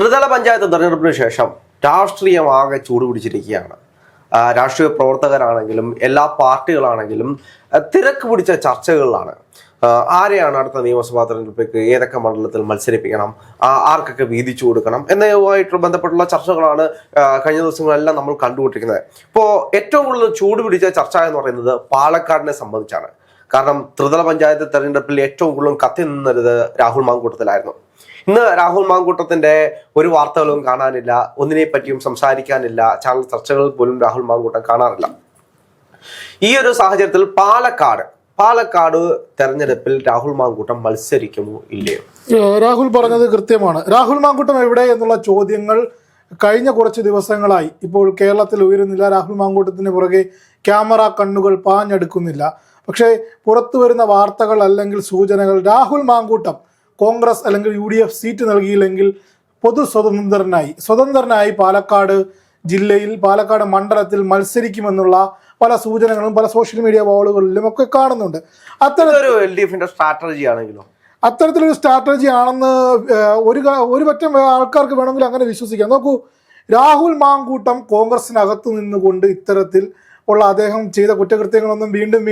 ത്രിതല പഞ്ചായത്ത് തെരഞ്ഞെടുപ്പിന് ശേഷം രാഷ്ട്രീയമാകെ ചൂടുപിടിച്ചിരിക്കുകയാണ്. രാഷ്ട്രീയ പ്രവർത്തകരാണെങ്കിലും എല്ലാ പാർട്ടികളാണെങ്കിലും തിരക്ക് പിടിച്ച ചർച്ചകളിലാണ്. ആരെയാണ് അടുത്ത നിയമസഭാ തെരഞ്ഞെടുപ്പിലേക്ക് ഏതൊക്കെ മണ്ഡലത്തിൽ മത്സരിപ്പിക്കണം, ആർക്കൊക്കെ വീതിച്ചു കൊടുക്കണം എന്നതുമായിട്ട് ബന്ധപ്പെട്ടുള്ള ചർച്ചകളാണ് കഴിഞ്ഞ ദിവസങ്ങളെല്ലാം നമ്മൾ കണ്ടുകൊണ്ടിരിക്കുന്നത്. ഇപ്പോൾ ഏറ്റവും കൂടുതൽ ചൂടുപിടിച്ച ചർച്ച എന്ന് പറയുന്നത് പാലക്കാടിനെ സംബന്ധിച്ചാണ്. കാരണം ത്രിതല പഞ്ചായത്ത് തെരഞ്ഞെടുപ്പിൽ ഏറ്റവും കൂടുതൽ കത്തി നിന്നത് രാഹുൽ മാങ്കൂട്ടത്തിലായിരുന്നു. ഇന്ന് രാഹുൽ മാങ്കൂട്ടത്തിന്റെ ഒരു വാർത്തകളും കാണാനില്ല, ഒന്നിനെ പറ്റിയും സംസാരിക്കാനില്ല, ചാനൽ ചർച്ചകളിൽ പോലും രാഹുൽ മാങ്കൂട്ടം കാണാറില്ല. ഈ ഒരു സാഹചര്യത്തിൽ പാലക്കാട് തെരഞ്ഞെടുപ്പിൽ രാഹുൽ മാങ്കൂട്ടം മത്സരിക്കുമോ ഇല്ലയോ? രാഹുൽ പറഞ്ഞത് കൃത്യമാണ്. രാഹുൽ മാങ്കൂട്ടം എവിടെ എന്നുള്ള ചോദ്യങ്ങൾ കഴിഞ്ഞ കുറച്ച് ദിവസങ്ങളായി ഇപ്പോൾ കേരളത്തിൽ ഉയരുന്നില്ല. രാഹുൽ മാങ്കൂട്ടത്തിന് പുറകെ ക്യാമറ കണ്ണുകൾ പാഞ്ഞെടുക്കുന്നില്ല. പക്ഷേ പുറത്തു വരുന്ന വാർത്തകൾ അല്ലെങ്കിൽ സൂചനകൾ രാഹുൽ മാങ്കൂട്ടം കോൺഗ്രസ് അല്ലെങ്കിൽ UDF സീറ്റ് നൽകിയില്ലെങ്കിൽ സ്വതന്ത്രനായി പാലക്കാട് ജില്ലയിൽ പാലക്കാട് മണ്ഡലത്തിൽ മത്സരിക്കുമെന്നുള്ള പല സൂചനകളും പല സോഷ്യൽ മീഡിയ വാളുകളിലും ഒക്കെ കാണുന്നുണ്ട്. അത്തരത്തിലൊരു സ്ട്രാറ്റജി ആണെന്ന് ഒരു പറ്റം ആൾക്കാർക്ക് വേണമെങ്കിൽ അങ്ങനെ വിശ്വസിക്കാം. നോക്കൂ, രാഹുൽ മാങ്കൂട്ടം കോൺഗ്രസിനകത്ത് നിന്നുകൊണ്ട് ഇത്തരത്തിൽ ഉള്ള അദ്ദേഹം ചെയ്ത കുറ്റകൃത്യങ്ങളൊന്നും വീണ്ടും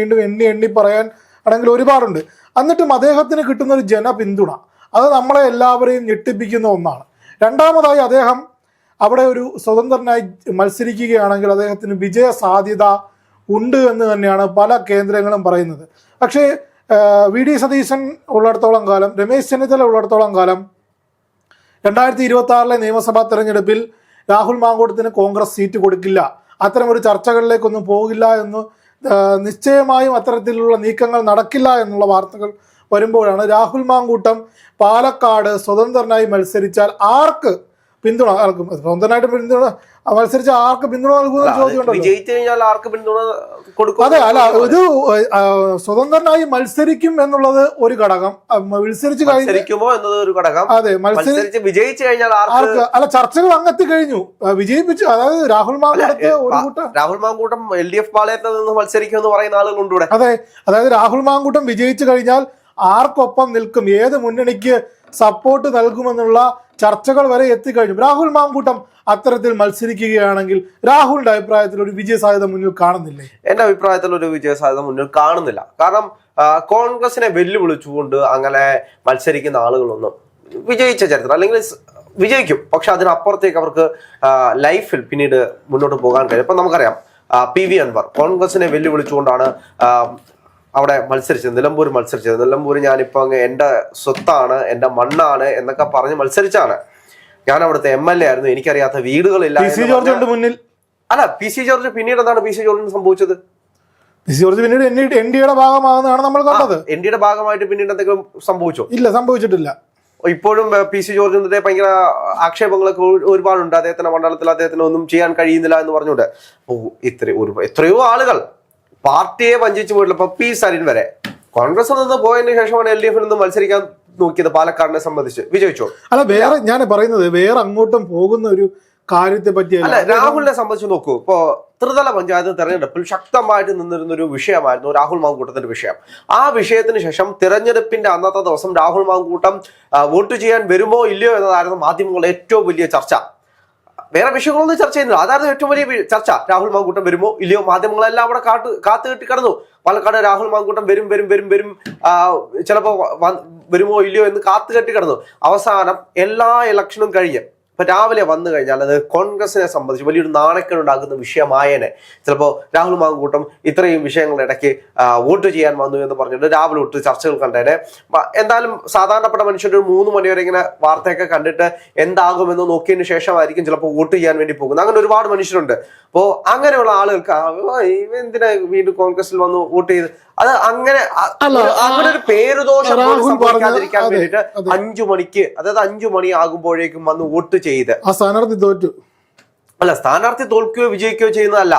എണ്ണി പറയാൻ ആണെങ്കിൽ ഒരുപാടുണ്ട്. എന്നിട്ടും അദ്ദേഹത്തിന് കിട്ടുന്ന ഒരു ജനപിന്തുണ അത് നമ്മളെ എല്ലാവരെയും ഞെട്ടിപ്പിക്കുന്ന ഒന്നാണ്. രണ്ടാമതായി അദ്ദേഹം അവിടെ ഒരു സ്വതന്ത്രനായി മത്സരിക്കുകയാണെങ്കിൽ അദ്ദേഹത്തിന് വിജയ സാധ്യത ഉണ്ട് എന്ന് തന്നെയാണ് പല കേന്ദ്രങ്ങളും പറയുന്നത്. പക്ഷേ VD സതീശൻ ഉള്ളിടത്തോളം കാലം, രമേശ് ചെന്നിത്തല ഉള്ളിടത്തോളം കാലം 2026 നിയമസഭാ തെരഞ്ഞെടുപ്പിൽ രാഹുൽ മാങ്കൂട്ടത്തിന് കോൺഗ്രസ് സീറ്റ് കൊടുക്കില്ല, അത്തരമൊരു ചർച്ചകളിലേക്കൊന്നും പോകില്ല എന്ന് നിശ്ചയമായും അത്തരത്തിലുള്ള നീക്കങ്ങൾ നടക്കില്ല എന്നുള്ള വാർത്തകൾ വരുമ്പോഴാണ് രാഹുൽ മാങ്കൂട്ടം പാലക്കാട് സ്വതന്ത്രനായി മത്സരിച്ചാൽ ആർക്ക് പിന്തുണ നൽകും, സ്വതന്ത്രനായിട്ട് മത്സരിച്ച ആർക്ക് പിന്തുണ നൽകുന്ന ചോദ്യമുണ്ടല്ലോ. അതെ, അല്ല, ഇത് സ്വതന്ത്രനായി മത്സരിക്കും എന്നുള്ളത് ഒരു ഘടകം, മത്സരിച്ചു കഴിഞ്ഞോ എന്നത് ഒരു ഘടകം. അതെ, മത്സരിച്ച് വിജയിച്ചു കഴിഞ്ഞാൽ ആർക്ക്, അല്ല, ചർച്ചകൾ അങ്ങെത്തി കഴിഞ്ഞു, വിജയിപ്പിച്ചു. അതായത് രാഹുൽ മാങ്കൂട്ടം LDF പാളയത്തിൽ നിന്ന് മത്സരിക്കുമെന്ന് പറയുന്ന ആളുകളുണ്ട് ഇവിടെ. അതെ, അതായത് രാഹുൽ മാങ്കൂട്ടം വിജയിച്ചു കഴിഞ്ഞാൽ ആർക്കൊപ്പം നിൽക്കും, ഏത് മുന്നണിക്ക് സപ്പോർട്ട് നൽകുമെന്നുള്ള ചർച്ചകൾ വരെ എത്തിക്കഴിഞ്ഞു. രാഹുൽ മാങ്കൂട്ടം അത്തരത്തിൽ മത്സരിക്കുകയാണെങ്കിൽ രാഹുലിന്റെ അഭിപ്രായത്തിൽ ഒരു വിജയ സാധ്യത മുന്നിൽ കാണുന്നില്ലേ? എന്റെ അഭിപ്രായത്തിൽ ഒരു വിജയ സാധ്യത മുന്നിൽ കാണുന്നില്ല. കാരണം കോൺഗ്രസിനെ വെല്ലുവിളിച്ചുകൊണ്ട് അങ്ങനെ മത്സരിക്കുന്ന ആളുകളൊന്നും വിജയിച്ച ചരിത്രം അല്ലെങ്കിൽ വിജയിക്കും, പക്ഷെ അതിനപ്പുറത്തേക്ക് അവർക്ക് ലൈഫിൽ പിന്നീട് മുന്നോട്ട് പോകാൻ കഴിയും. ഇപ്പൊ നമുക്കറിയാം, PV അൻവർ കോൺഗ്രസിനെ വെല്ലുവിളിച്ചുകൊണ്ടാണ് അവിടെ മത്സരിച്ചത്, നിലമ്പൂർ ഞാനിപ്പോ എന്റെ സ്വത്താണ്, എന്റെ മണ്ണാണ് എന്നൊക്കെ പറഞ്ഞ് മത്സരിച്ചാണ്. ഞാൻ അവിടുത്തെ MLA ആയിരുന്നു, എനിക്കറിയാത്ത വീടുകളില്ല. മുന്നിൽ അല്ല, PC ജോർജ് പിന്നീട് എന്താണ് PC ജോർജിന് സംഭവിച്ചത്? PC ജോർജ് പിന്നീട് NDയുടെ ഭാഗമാകുന്നതാണ് നമ്മൾ കണ്ടത്. NDയുടെ ഭാഗമായിട്ട് പിന്നീട് എന്തെങ്കിലും സംഭവിച്ചോ? ഇല്ല, സംഭവിച്ചിട്ടില്ല. ഇപ്പോഴും PC ജോർജിന്റെ ഭയങ്കര ആക്ഷേപങ്ങളൊക്കെ ഒരുപാടുണ്ട്. അദ്ദേഹത്തിന്റെ മണ്ഡലത്തിൽ അദ്ദേഹത്തിന് ഒന്നും ചെയ്യാൻ കഴിയുന്നില്ല എന്ന് പറഞ്ഞുകൊണ്ട് എത്രയോ ആളുകൾ പാർട്ടിയെ വഞ്ചിച്ചു പോയിട്ടില്ല. ഇപ്പൊ P സരിൻ വരെ കോൺഗ്രസിൽ നിന്ന് പോയതിനു ശേഷമാണ് LDFിൽ നിന്ന് മത്സരിക്കാൻ നോക്കിയത്. പാലക്കാടിനെ സംബന്ധിച്ച് വിജയിച്ചോ? അല്ല, വേറെ ഞാൻ പറയുന്നത് വേറെ അങ്ങോട്ടും പോകുന്ന ഒരു കാര്യത്തെ പറ്റിയല്ല. രാഹുലിനെ സംബന്ധിച്ച് നോക്കൂ, ഇപ്പോ ത്രിതല പഞ്ചായത്ത് തെരഞ്ഞെടുപ്പിൽ ശക്തമായിട്ട് നിന്നിരുന്ന ഒരു വിഷയമായിരുന്നു രാഹുൽ മാങ്കൂട്ടത്തിന്റെ വിഷയം. ആ വിഷയത്തിന് ശേഷം തിരഞ്ഞെടുപ്പിന്റെ അന്നത്തെ ദിവസം രാഹുൽ മാങ്കൂട്ടം വോട്ട് ചെയ്യാൻ വരുമോ ഇല്ലയോ എന്നതായിരുന്നു മാധ്യമങ്ങളുടെ ഏറ്റവും വലിയ ചർച്ച. വേറെ വിഷയങ്ങളൊന്നും ചർച്ച ചെയ്യുന്നില്ല, അതായിരുന്നു ഏറ്റവും വലിയ ചർച്ച. രാഹുൽ മാങ്കൂട്ടം വരുമോ ഇല്ലയോ, മാധ്യമങ്ങളെല്ലാം അവിടെ കാത്തു കെട്ടി കിടന്നു. പാലക്കാട് രാഹുൽ മാങ്കൂട്ടം വരും ചിലപ്പോ വരുമോ ഇല്ലയോ എന്ന് കാത്തു കെട്ടി കിടന്നു. അവസാനം എല്ലാ ഇലക്ഷനും കഴിഞ്ഞ് ഇപ്പൊ രാവിലെ വന്നു കഴിഞ്ഞാൽ അത് കോൺഗ്രസിനെ സംബന്ധിച്ച് വലിയൊരു നാണക്കേടുണ്ടാകുന്ന വിഷയമായേനെ. ചിലപ്പോൾ രാഹുൽ മാങ്കൂട്ടം ഇത്രയും വിഷയങ്ങളുടെ ഇടയ്ക്ക് വോട്ട് ചെയ്യാൻ വന്നു എന്ന് പറഞ്ഞിട്ട് രാവിലെ തൊട്ട് ചർച്ചകൾ കണ്ടേനെ. എന്തായാലും സാധാരണപ്പെട്ട മനുഷ്യർ ഒരു 3 മണി വരെ ഇങ്ങനെ വാർത്തയൊക്കെ കണ്ടിട്ട് എന്താകുമെന്ന് നോക്കിയതിന് ശേഷമായിരിക്കും ചിലപ്പോൾ വോട്ട് ചെയ്യാൻ വേണ്ടി പോകുന്നത്. അങ്ങനെ ഒരുപാട് മനുഷ്യരുണ്ട്. അപ്പോൾ അങ്ങനെയുള്ള ആളുകൾക്ക് എന്തിനാ വീണ്ടും കോൺഗ്രസിൽ വന്ന് വോട്ട് ചെയ്ത് അത് അങ്ങനെ ഒരു പേരുദോഷം സംഭവിക്കാതിരിക്കാൻ വേണ്ടിട്ട് 5 മണിക്ക്, അതായത് 5 മണി ആകുമ്പോഴേക്കും വന്ന് വോട്ട് ചെയ്ത് സ്ഥാനാർത്ഥി തോറ്റു. അല്ല, സ്ഥാനാർത്ഥി തോൽക്കുകയോ വിജയിക്കുകയോ ചെയ്യുന്നതല്ല,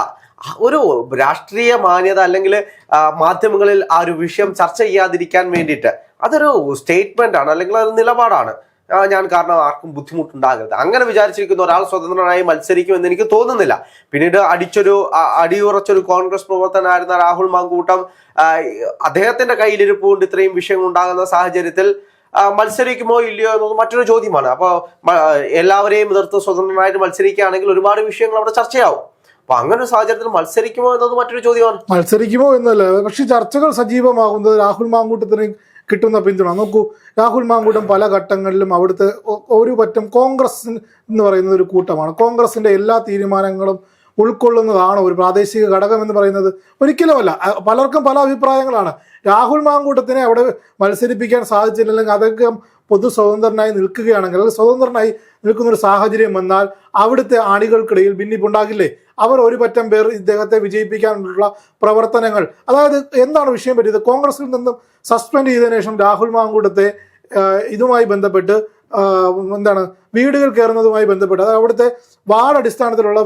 ഒരു രാഷ്ട്രീയ മാന്യത അല്ലെങ്കിൽ മാധ്യമങ്ങളിൽ ആ ഒരു വിഷയം ചർച്ച ചെയ്യാതിരിക്കാൻ വേണ്ടിയിട്ട് അതൊരു സ്റ്റേറ്റ്മെന്റ് ആണ്, അല്ലെങ്കിൽ അതൊരു നിലപാടാണ്. ഞാൻ കാരണം ആർക്കും ബുദ്ധിമുട്ടുണ്ടാകരുത് അങ്ങനെ വിചാരിച്ചിരിക്കുന്ന ഒരാൾ സ്വതന്ത്രനായി മത്സരിക്കുമെന്ന് എനിക്ക് തോന്നുന്നില്ല. പിന്നീട് അടിയുറച്ചൊരു കോൺഗ്രസ് പ്രവർത്തകനായിരുന്ന രാഹുൽ മാങ്കൂട്ടം അദ്ദേഹത്തിന്റെ കയ്യിലിരിപ്പ് കൊണ്ട് ഇത്രയും വിഷയങ്ങൾ ഉണ്ടാകുന്ന സാഹചര്യത്തിൽ മത്സരിക്കുമോ ഇല്ലയോ എന്നത് മറ്റൊരു ചോദ്യമാണ്. അപ്പോൾ എല്ലാവരെയും എതിർത്ത് സ്വതന്ത്രമായിട്ട് മത്സരിക്കുകയാണെങ്കിൽ ഒരുപാട് വിഷയങ്ങൾ അവിടെ ചർച്ചയാവും. അപ്പൊ അങ്ങനെ ഒരു സാഹചര്യത്തിൽ മത്സരിക്കുമോ എന്നത് മറ്റൊരു ചോദ്യമാണ്. മത്സരിക്കുമോ എന്നല്ല, പക്ഷെ ചർച്ചകൾ സജീവമാകുന്നത് രാഹുൽ മാങ്കൂട്ടത്തിന് കിട്ടുന്ന പിന്തുണ നോക്കൂ. രാഹുൽ മാങ്കൂട്ടം പല ഘട്ടങ്ങളിലും അവിടുത്തെ ഒരു പറ്റം കോൺഗ്രസ് എന്ന് പറയുന്നത് ഒരു കൂട്ടമാണ്. കോൺഗ്രസിന്റെ എല്ലാ തീരുമാനങ്ങളും ഉൾക്കൊള്ളുന്നതാണ് ഒരു പ്രാദേശിക ഘടകം എന്ന് പറയുന്നത്. ഒരിക്കലുമല്ല. പലർക്കും പല അഭിപ്രായങ്ങളാണ്. രാഹുൽ മാങ്കൂട്ടത്തിനെ അവിടെ മത്സരിപ്പിക്കാൻ സാധിച്ചില്ലെങ്കിൽ അദ്ദേഹം പൊതു സ്വതന്ത്രനായി നിൽക്കുകയാണെങ്കിൽ, അല്ലെങ്കിൽ സ്വതന്ത്രനായി നിൽക്കുന്ന ഒരു സാഹചര്യം വന്നാൽ അവിടുത്തെ ആണികൾക്കിടയിൽ ഭിന്നിപ്പുണ്ടാകില്ലേ? അവർ ഒരു പറ്റം പേർ ഇദ്ദേഹത്തെ വിജയിപ്പിക്കാനുള്ള പ്രവർത്തനങ്ങൾ, അതായത് എന്താണ് വിഷയം പറ്റിയത്? കോൺഗ്രസിൽ നിന്നും സസ്പെൻഡ് ചെയ്തതിനു ശേഷം രാഹുൽ മാങ്കൂട്ടത്തെ ഇതുമായി ബന്ധപ്പെട്ട് എന്താണ് വീടുകൾ കയറുന്നതുമായി ബന്ധപ്പെട്ട്, അതായത് അവിടുത്തെ വാർഡ് അടിസ്ഥാനത്തിലുള്ള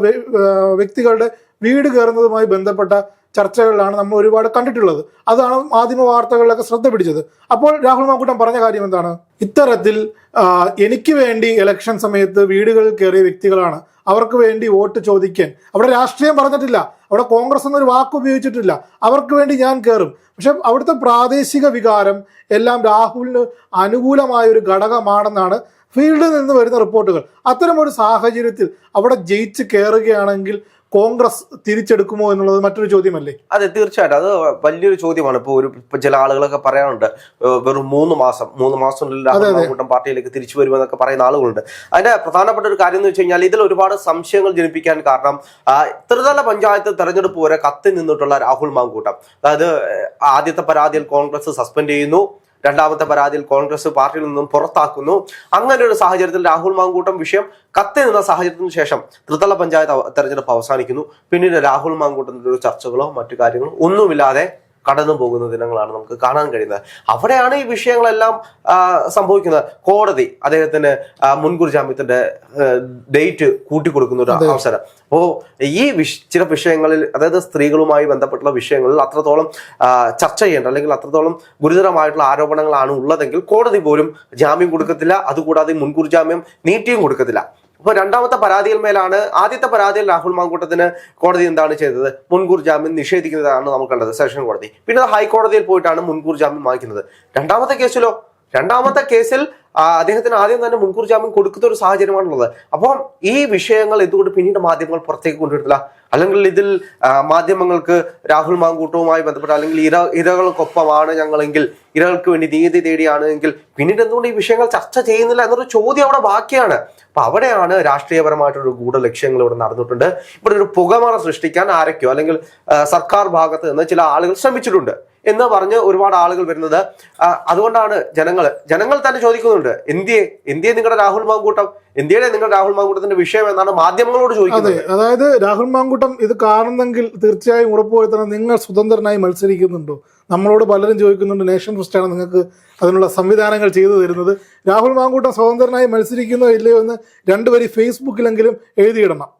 വ്യക്തികളുടെ വീട് കയറുന്നതുമായി ബന്ധപ്പെട്ട ചർച്ചകളിലാണ് നമ്മൾ ഒരുപാട് കണ്ടിട്ടുള്ളത്. അതാണ് മാധ്യമ വാർത്തകളിലൊക്കെ ശ്രദ്ധ പിടിച്ചത്. അപ്പോൾ രാഹുൽ മാങ്കൂട്ടം പറഞ്ഞ കാര്യം എന്താണ്? ഇത്തരത്തിൽ എനിക്ക് വേണ്ടി ഇലക്ഷൻ സമയത്ത് വീടുകളിൽ കയറിയ വ്യക്തികളാണ്, അവർക്ക് വേണ്ടി വോട്ട് ചോദിക്കാൻ, അവിടെ രാഷ്ട്രീയം പറഞ്ഞിട്ടില്ല, അവിടെ കോൺഗ്രസ് എന്നൊരു വാക്ക് ഉപയോഗിച്ചിട്ടില്ല, അവർക്ക് വേണ്ടി ഞാൻ കയറും. പക്ഷെ അവിടുത്തെ പ്രാദേശിക വികാരം എല്ലാം രാഹുലിന് അനുകൂലമായ ഒരു ഘടകമാണെന്നാണ് ഫീൽഡിൽ നിന്ന് വരുന്ന റിപ്പോർട്ടുകൾ. അത്തരമൊരു സാഹചര്യത്തിൽ അവിടെ ജയിച്ച് കയറുകയാണെങ്കിൽ കോൺഗ്രസ് തിരിച്ചെടുക്കുമോ എന്നുള്ളത് മറ്റൊരു ചോദ്യമല്ലേ? അതെ, തീർച്ചയായിട്ടും അത് വലിയൊരു ചോദ്യമാണ്. ഇപ്പൊ ചില ആളുകളൊക്കെ പറയാറുണ്ട് വെറും 3 മാസത്തിനുള്ളിൽ രാഹുൽ പാർട്ടിയിലേക്ക് തിരിച്ചു വരുമെന്നൊക്കെ പറയുന്ന ആളുകളുണ്ട്. അതിന്റെ പ്രധാനപ്പെട്ട ഒരു കാര്യം എന്ന് വെച്ച് കഴിഞ്ഞാൽ ഇതിൽ ഒരുപാട് സംശയങ്ങൾ ജനിപ്പിക്കാൻ കാരണം ത്രിതല പഞ്ചായത്ത് തെരഞ്ഞെടുപ്പ് വരെ കത്തി നിന്നിട്ടുള്ള രാഹുൽ മാങ്കൂട്ടം, അതായത് ആദ്യത്തെ പരാതിയിൽ കോൺഗ്രസ് സസ്പെൻഡ് ചെയ്യുന്നു, രണ്ടാമത്തെ പരാതിയിൽ കോൺഗ്രസ് പാർട്ടിയിൽ നിന്നും പുറത്താക്കുന്നു. അങ്ങനെ ഒരു സാഹചര്യത്തിൽ രാഹുൽ മാങ്കൂട്ടം വിഷയം കത്തി നിന്ന സാഹചര്യത്തിന് ശേഷം ത്രിതല പഞ്ചായത്ത് തെരഞ്ഞെടുപ്പ് അവസാനിക്കുന്നു. പിന്നീട് രാഹുൽ മാങ്കൂട്ടത്തിന്റെ ഒരു ചർച്ചകളോ മറ്റു കാര്യങ്ങളോ ഒന്നുമില്ലാതെ കടന്നു പോകുന്ന ദിനങ്ങളാണ് നമുക്ക് കാണാൻ കഴിയുന്നത്. അവിടെയാണ് ഈ വിഷയങ്ങളെല്ലാം സംഭവിക്കുന്നത്. കോടതി അദ്ദേഹത്തിന് മുൻകൂർ ജാമ്യത്തിന്റെ ഡേറ്റ് കൂട്ടിക്കൊടുക്കുന്ന ഒരു അവസരം. അപ്പോ ഈ ചില വിഷയങ്ങളിൽ, അതായത് സ്ത്രീകളുമായി ബന്ധപ്പെട്ടുള്ള വിഷയങ്ങളിൽ അത്രത്തോളം ചർച്ച ചെയ്യേണ്ട അല്ലെങ്കിൽ അത്രത്തോളം ഗുരുതരമായിട്ടുള്ള ആരോപണങ്ങളാണ് ഉള്ളതെങ്കിൽ കോടതി പോലും ജാമ്യം കൊടുക്കത്തില്ല. അതുകൂടാതെ മുൻകൂർ ജാമ്യം നീട്ടിയും കൊടുക്കത്തില്ല. അപ്പൊ രണ്ടാമത്തെ പരാതിയിൽ മേലാണ്. ആദ്യത്തെ പരാതിയിൽ രാഹുൽ മാങ്കൂട്ടത്തിന് കോടതി എന്താണ് ചെയ്തത്? മുൻകൂർ ജാമ്യം നിഷേധിക്കുന്നതാണ് നമ്മൾ കണ്ടത്, സെഷൻ കോടതി. പിന്നെ ഹൈക്കോടതിയിൽ പോയിട്ടാണ് മുൻകൂർ ജാമ്യം വാങ്ങിക്കുന്നത്. രണ്ടാമത്തെ കേസിൽ അദ്ദേഹത്തിന് ആദ്യം തന്നെ മുൻകൂർ ജാമ്യം കൊടുക്കുന്ന ഒരു സാഹചര്യമാണുള്ളത്. അപ്പം ഈ വിഷയങ്ങൾ എന്തുകൊണ്ട് പിന്നീട് മാധ്യമങ്ങൾ പുറത്തേക്ക് കൊണ്ടുവരുന്നില്ല? അല്ലെങ്കിൽ ഇതിൽ മാധ്യമങ്ങൾക്ക് രാഹുൽ മാങ്കൂട്ടവുമായി ബന്ധപ്പെട്ട അല്ലെങ്കിൽ ഇരകൾക്കൊപ്പമാണ് ഞങ്ങളെങ്കിൽ, ഇരകൾക്ക് വേണ്ടി നീതി തേടിയാണ് എങ്കിൽ പിന്നീട് എന്തുകൊണ്ട് ഈ വിഷയങ്ങൾ ചർച്ച ചെയ്യുന്നില്ല എന്നൊരു ചോദ്യം അവിടെ ബാക്കിയാണ്. അപ്പൊ അവിടെയാണ് രാഷ്ട്രീയപരമായിട്ടൊരു ഗൂഢലക്ഷ്യങ്ങൾ ഇവിടെ നടന്നിട്ടുണ്ട്. ഇവിടെ ഒരു പുകമറ സൃഷ്ടിക്കാൻ ആരൊക്കെയോ അല്ലെങ്കിൽ സർക്കാർ ഭാഗത്ത് നിന്ന് ചില ആളുകൾ ശ്രമിച്ചിട്ടുണ്ട് എന്ന് പറഞ്ഞ് ഒരുപാട് ആളുകൾ വരുന്നത്. അതുകൊണ്ടാണ് ജനങ്ങൾ തന്നെ ചോദിക്കുന്നുണ്ട്, എന്തിയെ നിങ്ങളുടെ രാഹുൽ മാങ്കൂട്ടം, നിങ്ങളുടെ രാഹുൽ മാങ്കൂട്ടത്തിന്റെ വിഷയം എന്നാണ് മാധ്യമങ്ങളോട് ചോദിക്കുന്നത്. അതായത് രാഹുൽ മാങ്കൂട്ടം ഇത് കാണുന്നെങ്കിൽ തീർച്ചയായും ഉറപ്പുവരുത്തണം, നിങ്ങൾ സ്വതന്ത്രനായി മത്സരിക്കുന്നുണ്ടോ? നമ്മളോട് പലരും ചോദിക്കുന്നുണ്ട്, നേഷൻ ഫസ്റ്റാണ് നിങ്ങൾക്ക് അതിനുള്ള സംവിധാനങ്ങൾ ചെയ്തു തരുന്നത്. രാഹുൽ മാങ്കൂട്ടം സ്വതന്ത്രനായി മത്സരിക്കുന്നോ ഇല്ലയോ എന്ന് 2 വരി ഫേസ്ബുക്കിലെങ്കിലും എഴുതിയിടണം.